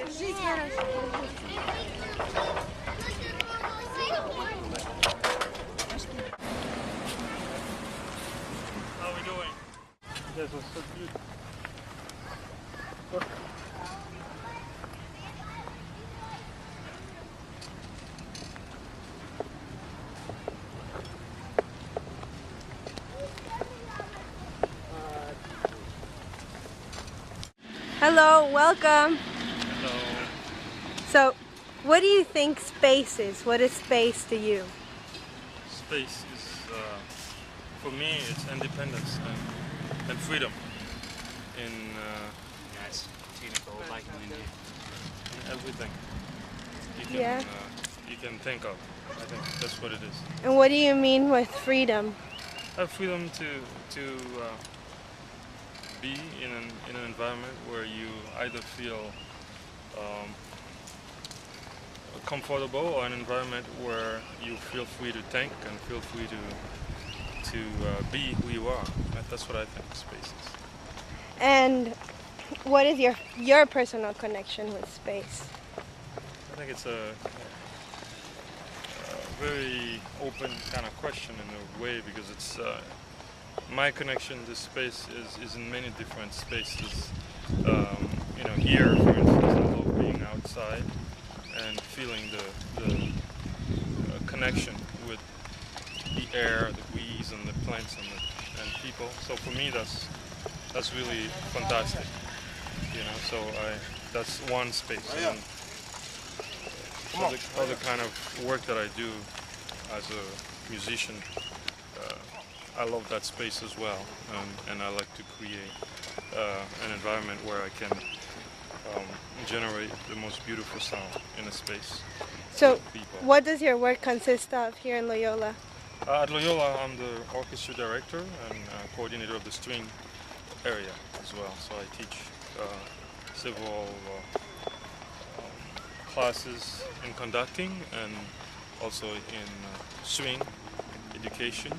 How are we doing? This was so beautiful. Hello, welcome. Hello. So, what do you think space is? What is space to you? Space is, for me, it's independence and freedom in Yes, Nicole, like in everything you can think of. I think that's what it is. And what do you mean with freedom? Have freedom to be in an environment where you either feel comfortable or an environment where you feel free to think and feel free to be who you are. That's what I think space is. And what is your personal connection with space? I think it's a very open kind of question in a way, because it's my connection to space is in many different spaces. Here, for instance, I love being outside and feeling the connection with the air, the breeze, and the plants and people. So for me, that's really fantastic. So that's one space. And other kind of work that I do as a musician, I love that space as well, and I like to create an environment where I can generate the most beautiful sound in a space. So, what does your work consist of here in Loyola? At Loyola, I'm the orchestra director and coordinator of the string area as well. So I teach several classes in conducting and also in string education,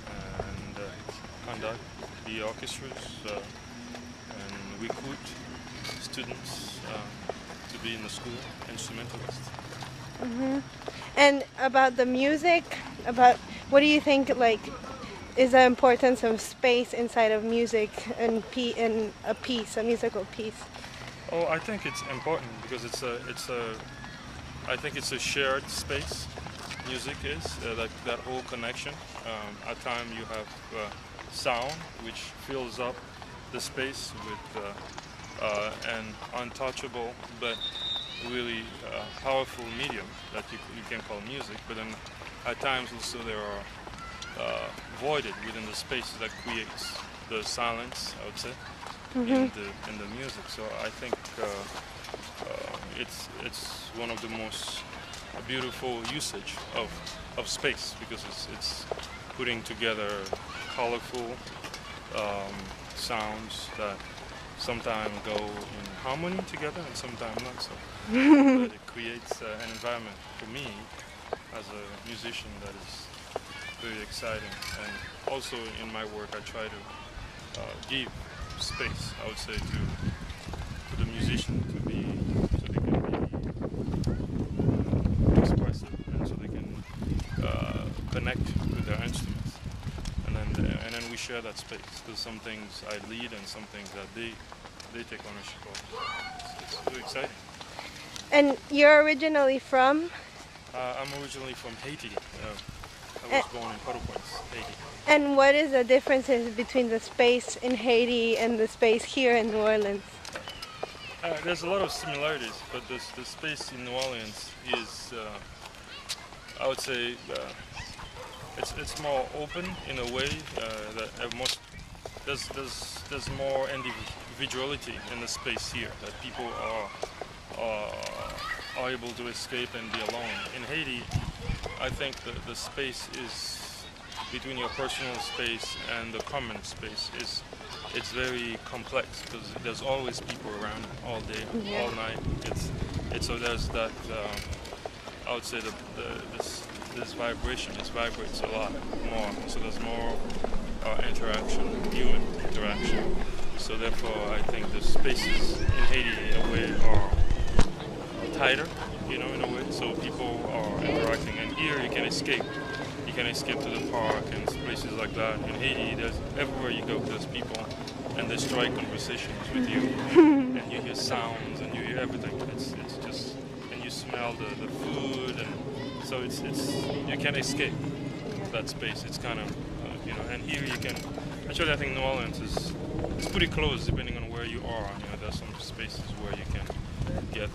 and conduct the orchestras and recruit students to be in the school instrumentalists. Mm-hmm. And about the music, what do you think is the importance of space inside of music and in a musical piece? Oh, I think it's important because I think it's a shared space. Music is like that whole connection. At times you have sound which fills up the space with an untouchable but really powerful medium that you can call music. But then at times also there are voided within the space that creates the silence, I would say, in the music. So I think it's one of the most beautiful usage of space, because it's putting together colorful sounds that sometimes go in harmony together and sometimes not so. But it creates an environment for me as a musician that is very exciting. And also in my work I try to give space, I would say, to the musician so they can be expressive and so they can connect with their instruments. And then we share that space, because some things I lead and some things that they take ownership of. It's very exciting. And you're originally from? I'm originally from Haiti. I was born in Port-au-Prince, Haiti. And what is the differences between the space in Haiti and the space here in New Orleans? There's a lot of similarities, but the space in New Orleans is, I would say, it's more open in a way. There's more individuality in the space here, that people are able to escape and be alone. In Haiti, I think the space is between your personal space and the common space it's very complex, because there's always people around all day, all night. So there's that. I would say this vibration. It vibrates a lot more. So there's more interaction, human interaction. So therefore, I think the spaces in Haiti, in a way, are tighter, in a way. So people are interacting, and here you can escape. You can escape to the park and places like that. In Haiti, there's everywhere you go, there's people, and they strike conversations with you, and you hear sounds, and you hear everything. It's just, and you smell the food, and so it's you can escape that space. It's kind of and here you can. Actually, I think New Orleans is it's pretty close depending on where you are. There's some spaces where you can get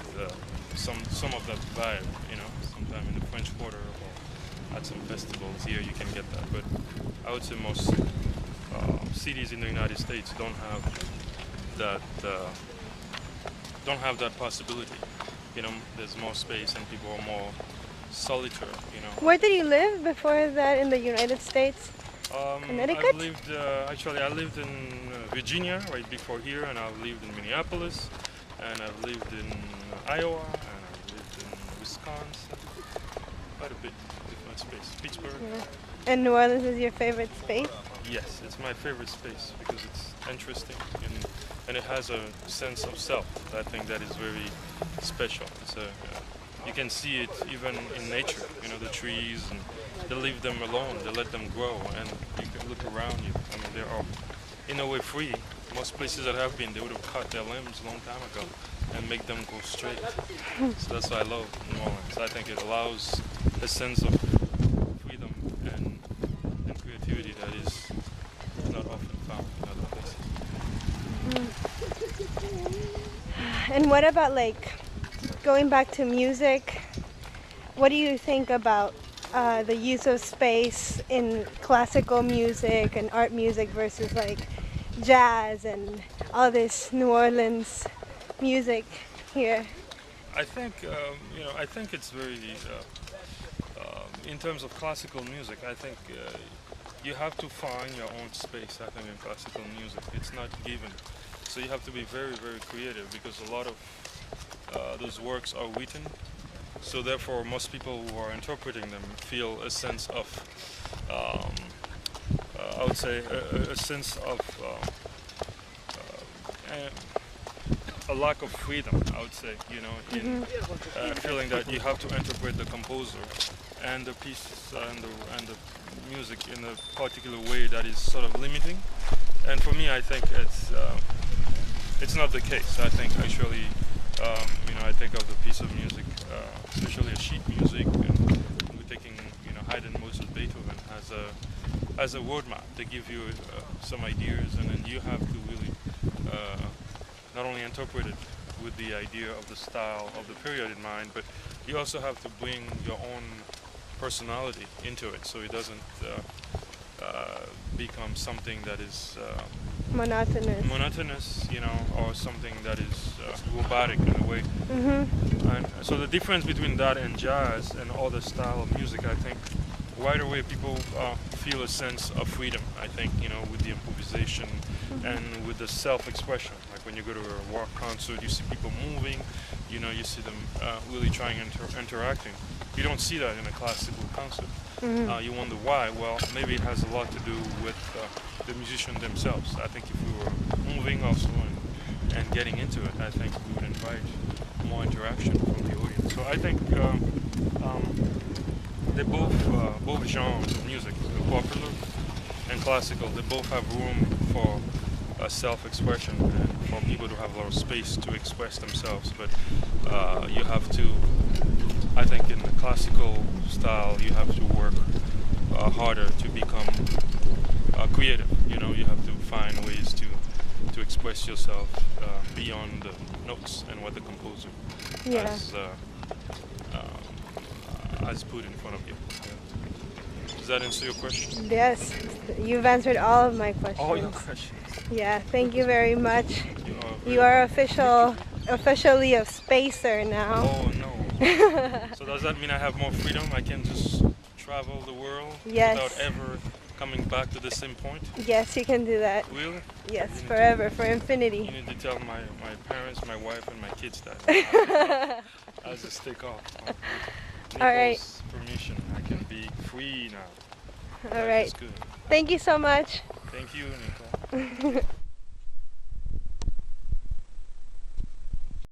some of that vibe. Sometime in the French Quarter or at some festivals here you can get that. But I would say most cities in the United States don't have that possibility. There's more space and people are more solitary. Where did you live before that in the United States? Connecticut? I lived in Virginia right before here, and I've lived in Minneapolis, and I've lived in Iowa, and I've lived in Wisconsin. Quite a bit different space. Pittsburgh. Yeah. And New Orleans is your favorite space? Yes, it's my favorite space because it's interesting and it has a sense of self. I think that is very special. You can see it even in nature. The trees, and they leave them alone. They let them grow, and you can look around you. They are, in a way, free. Most places that have been, they would have cut their limbs a long time ago and make them go straight. So that's why I love New Orleans. I think it allows a sense of freedom and creativity that is not often found in other places. And what about going back to music? What do you think about the use of space in classical music and art music versus jazz and all this New Orleans music here? I think I think it's very in terms of classical music. I think you have to find your own space. I think in classical music, it's not given, so you have to be very, very creative because a lot of those works are written. So therefore, most people who are interpreting them feel a sense of, I would say, a sense of a lack of freedom. I would say, in feeling that you have to interpret the composer and the piece and the music in a particular way that is sort of limiting. And for me, I think it's not the case. I think actually. I think of the piece of music, especially a sheet music, and we're taking, Haydn, Mozart, Beethoven as a roadmap. They give you some ideas, and then you have to really not only interpret it with the idea of the style of the period in mind, but you also have to bring your own personality into it, so it doesn't become something that is monotonous, or something that is robotic in a way. And so the difference between that and jazz and other style of music, I think, right away people feel a sense of freedom. I think, with the improvisation and with the self-expression. Like when you go to a rock concert, you see people moving, you see them really trying interacting. You don't see that in a classical concert. You wonder why. Well, maybe it has a lot to do with the musicians themselves. I think if we were moving also and getting into it, I think we would invite more interaction from the audience. So I think they both genres of music, popular and classical, they both have room for self-expression and for people to have a lot of space to express themselves. But you have to, I think in the classical style, you have to work harder to become creative. You have to find ways to express yourself beyond the notes and what the composer has put in front of you. Does that answer your question? Yes, you've answered all of my questions. All your questions. Yeah, thank you very much. You are officially a spacer now. Oh no. So does that mean I have more freedom? I can just travel the world without ever coming back to the same point? Yes, you can do that. Really? Yes, forever, for infinity. You need to tell my parents, my wife, and my kids that. I'll just take off. Nicole's All right. permission, I can be free now. All right. Good. Thank you so much. Thank you, Nicole.